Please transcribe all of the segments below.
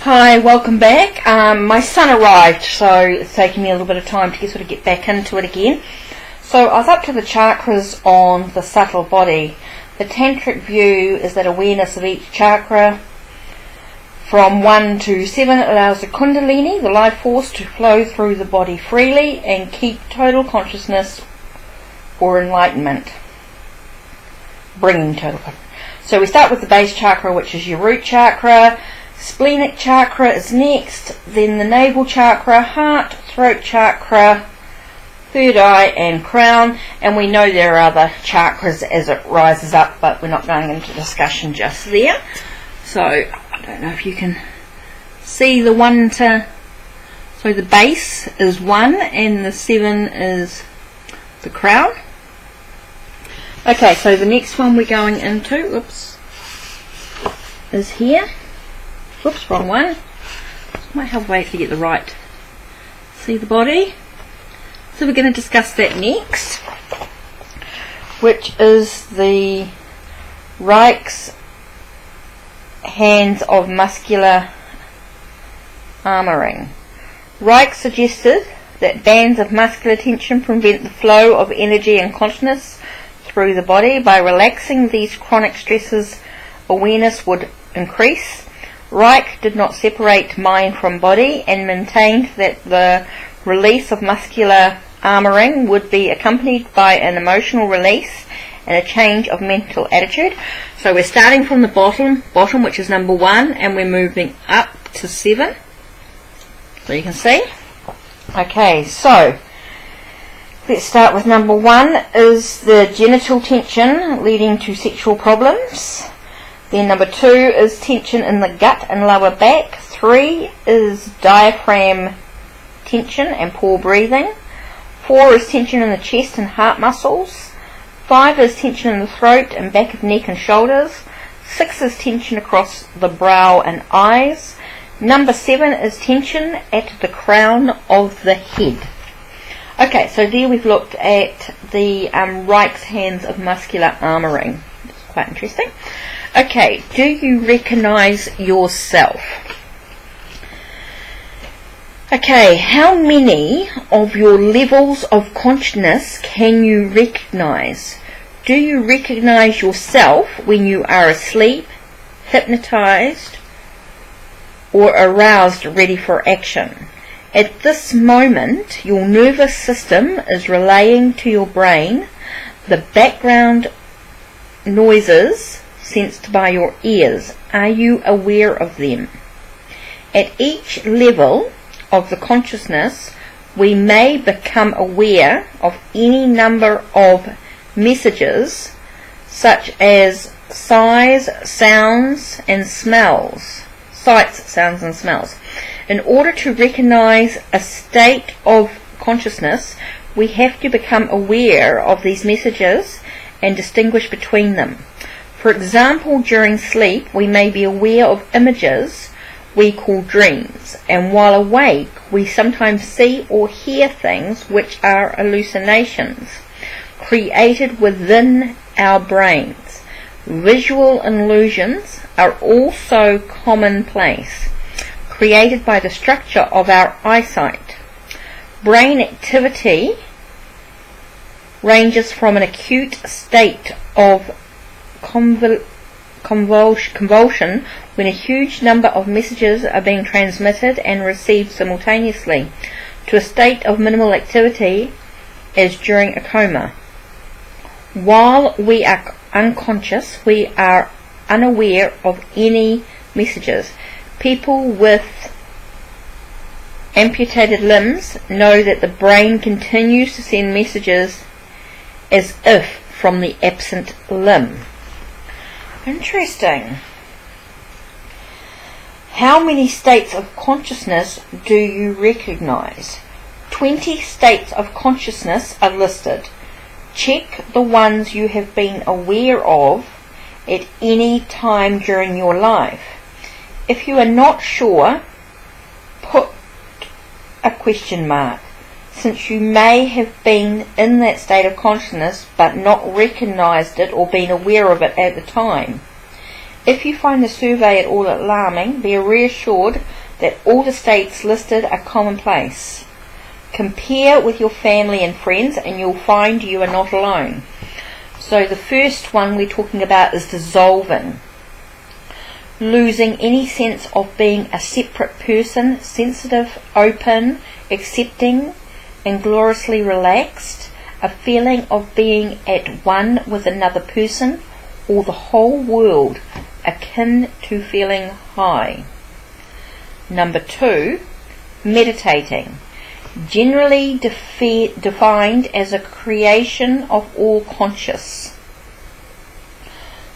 Hi, welcome back. My son arrived, so it's taking me a little bit of time to sort of get back into it again. So I was up to the chakras on the subtle body. The tantric view is that awareness of each chakra from 1 to 7 allows the kundalini, the life force, to flow through the body freely and keep total consciousness or enlightenment. Bringing total consciousness. So we start with the base chakra, which is your root chakra. Splenic chakra is next, then the navel chakra, heart, throat chakra, third eye and crown, and we know there are other chakras as it rises up, but we're not going into discussion just there. So I don't know if you can see the so the base is 1 and the 7 is the crown. Okay, so the next one we're going into, is here. Whoops, wrong one. Might have to wait to get the right. See the body? So we're going to discuss that next, which is the Reich's hands of muscular armoring. Reich suggested that bands of muscular tension prevent the flow of energy and consciousness through the body. By relaxing these chronic stresses, awareness would increase. Reich did not separate mind from body and maintained that the release of muscular armoring would be accompanied by an emotional release and a change of mental attitude. So we're starting from the bottom, which is number 1, and we're moving up to 7. So you can see. Okay, so let's start with number 1 is the genital tension leading to sexual problems. Then number 2 is tension in the gut and lower back. 3 is diaphragm tension and poor breathing. 4 is tension in the chest and heart muscles. 5 is tension in the throat and back of neck and shoulders. 6 is tension across the brow and eyes. Number 7 is tension at the crown of the head. Okay, so there we've looked at the Reich's hands of muscular armoring. It's quite interesting. Okay, do you recognize yourself? Okay, how many of your levels of consciousness can you recognize? Do you recognize yourself when you are asleep, hypnotized, or aroused, ready for action? At this moment, your nervous system is relaying to your brain the background noises sensed by your ears. Are you aware of them? At each level of the consciousness, we may become aware of any number of messages, such as sights, sounds, and smells. In order to recognize a state of consciousness, we have to become aware of these messages and distinguish between them. For example, during sleep, we may be aware of images we call dreams, and while awake, we sometimes see or hear things which are hallucinations created within our brains. Visual illusions are also commonplace, created by the structure of our eyesight. Brain activity ranges from an acute state of convulsion when a huge number of messages are being transmitted and received simultaneously, to a state of minimal activity as during a coma. While we are unconscious, we are unaware of any messages. People with amputated limbs know that the brain continues to send messages as if from the absent limb. Interesting. How many states of consciousness do you recognize? 20 states of consciousness are listed. Check the ones you have been aware of at any time during your life. If you are not sure, put a question mark, since you may have been in that state of consciousness but not recognized it or been aware of it at the time. If you find the survey at all alarming, be reassured that all the states listed are commonplace. Compare with your family and friends and you'll find you are not alone. So the first one we're talking about is dissolving. Losing any sense of being a separate person, sensitive, open, accepting, and gloriously relaxed. A feeling of being at one with another person or the whole world, akin to feeling high. Number 2, meditating. Generally defined as a creation of all conscious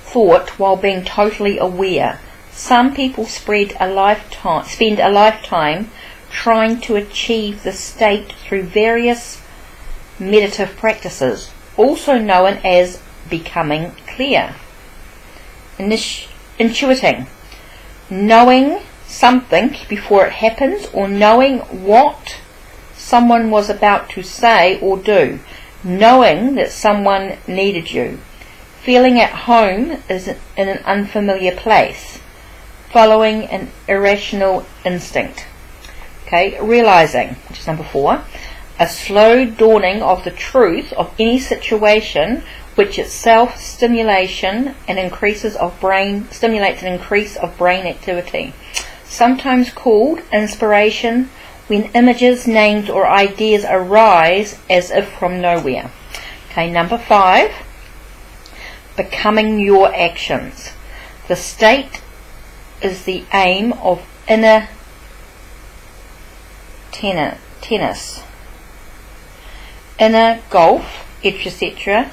thought while being totally aware. Some people spend a lifetime trying to achieve this state through various meditative practices, also known as becoming clear. Intuiting, knowing something before it happens, or knowing what someone was about to say or do, knowing that someone needed you, feeling at home is in an unfamiliar place, following an irrational instinct. Okay, realizing, which is number 4, a slow dawning of the truth of any situation which itself stimulates an increase of brain activity, sometimes called inspiration, when images, names or ideas arise as if from nowhere. Okay, number 5, becoming your actions. The state is the aim of inner tennis, inner golf, etc.,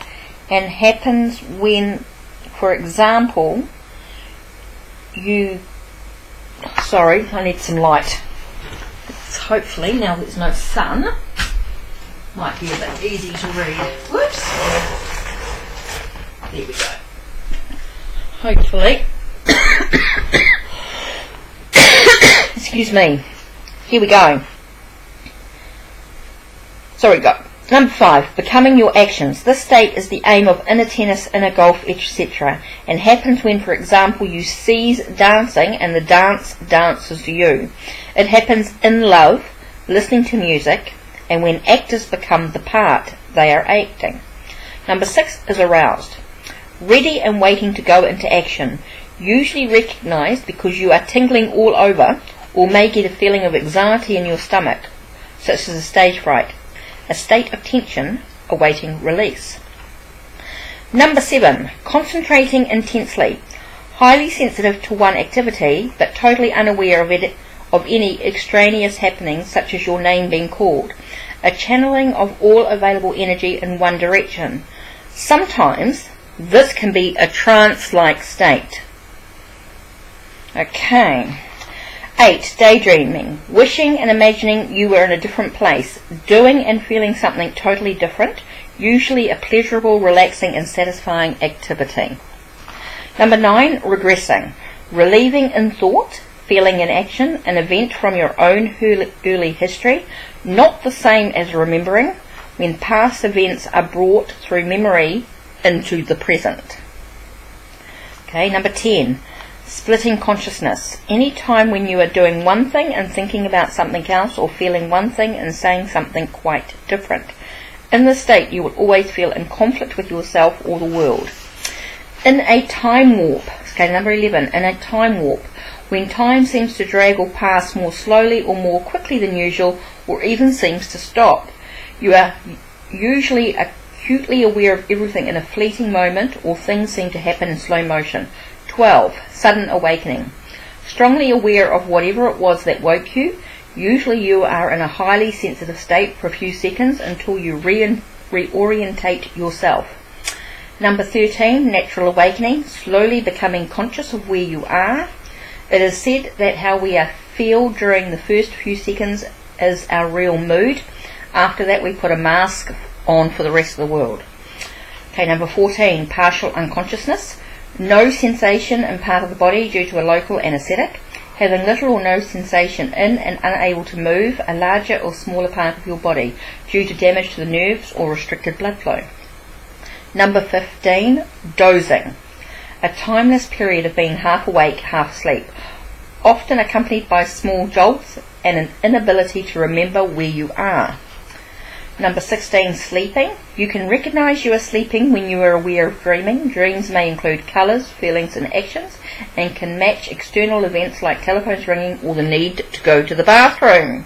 and happens when, for example, I need some light. Hopefully, now there's no sun, might be a bit easy to read. Whoops. There we go. Hopefully. Excuse me. Here we go. Sorry, go. Number 5, becoming your actions. This state is the aim of inner tennis, inner golf, etc., and happens when, for example, you cease dancing and the dance dances you. It happens in love, listening to music, and when actors become the part they are acting. Number 6 is aroused. Ready and waiting to go into action, usually recognized because you are tingling all over or may get a feeling of anxiety in your stomach, such as a stage fright. A state of tension awaiting release. Number 7, concentrating intensely. Highly sensitive to one activity, but totally unaware of any extraneous happenings, such as your name being called. A channeling of all available energy in one direction. Sometimes this can be a trance-like state. Okay. 8, daydreaming, wishing and imagining you were in a different place, doing and feeling something totally different, usually a pleasurable, relaxing and satisfying activity. Number 9, regressing, relieving in thought, feeling in action, an event from your own early history, not the same as remembering, when past events are brought through memory into the present. Okay, number 10, splitting consciousness. Any time when you are doing one thing and thinking about something else, or feeling one thing and saying something quite different. In this state, you will always feel in conflict with yourself or the world. In a time warp. Okay, number 11, in a time warp, when time seems to drag or pass more slowly or more quickly than usual, or even seems to stop. You are usually acutely aware of everything in a fleeting moment, or things seem to happen in slow motion. 12, sudden awakening. Strongly aware of whatever it was that woke you. Usually you are in a highly sensitive state for a few seconds until you reorientate yourself. Number 13, natural awakening. Slowly becoming conscious of where you are. It is said that how we feel during the first few seconds is our real mood. After that we put a mask on for the rest of the world. Okay, number 14, partial unconsciousness. No sensation in part of the body due to a local anesthetic. Having little or no sensation in and unable to move a larger or smaller part of your body due to damage to the nerves or restricted blood flow. Number 15, dozing. a timeless period of being half awake, half asleep, often accompanied by small jolts and an inability to remember where you are. Number 16, sleeping. You can recognize you are sleeping when you are aware of dreaming. Dreams may include colours, feelings and actions, and can match external events like telephones ringing or the need to go to the bathroom.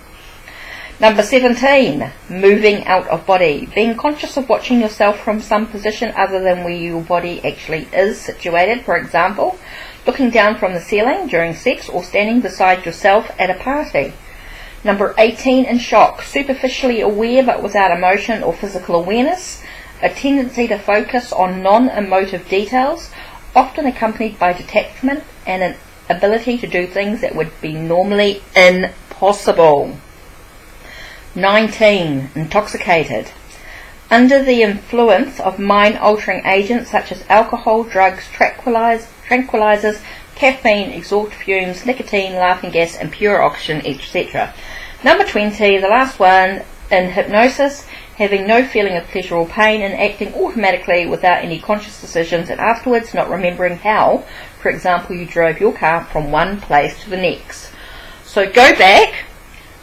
Number 17, moving out of body. Being conscious of watching yourself from some position other than where your body actually is situated. For example, looking down from the ceiling during sex or standing beside yourself at a party. Number 18, in shock. Superficially aware but without emotion or physical awareness. A tendency to focus on non-emotive details, often accompanied by detachment and an ability to do things that would be normally impossible. 19, intoxicated. Under the influence of mind-altering agents such as alcohol, drugs, tranquilizers, caffeine, exhaust fumes, nicotine, laughing gas, and pure oxygen, etc. Number 20, the last one, in hypnosis, having no feeling of pleasure or pain and acting automatically without any conscious decisions, and afterwards not remembering how, for example, you drove your car from one place to the next. So go back,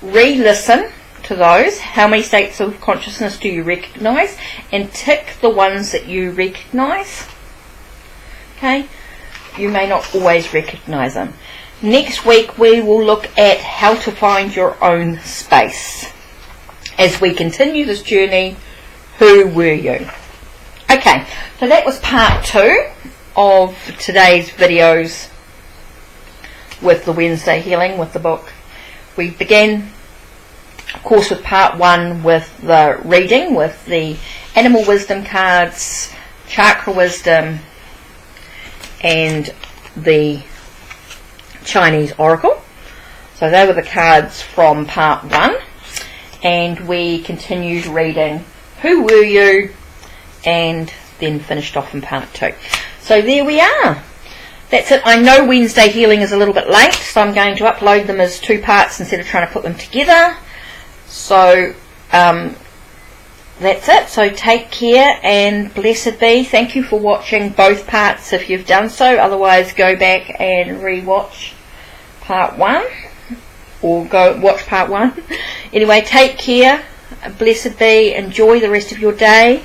re-listen to those. How many states of consciousness do you recognize? And tick the ones that you recognize. Okay? You may not always recognize them. Next week we will look at how to find your own space. As we continue this journey, who were you? Okay, so that was part 2 of today's videos with the Wednesday Healing with the book. We began, of course, with part 1 with the reading, with the animal wisdom cards, chakra wisdom, and the Chinese oracle. So they were the cards from part 1, and we continued reading Who Were You, and then finished off in part 2. So there we are. That's it. I know Wednesday Healing is a little bit late, so I'm going to upload them as 2 parts instead of trying to put them together. So that's it. So take care and blessed be. Thank you for watching both parts if you've done so. Otherwise, go back and re-watch part 1, or go watch part 1. Anyway, take care. Blessed be. Enjoy the rest of your day,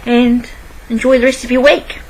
and enjoy the rest of your week.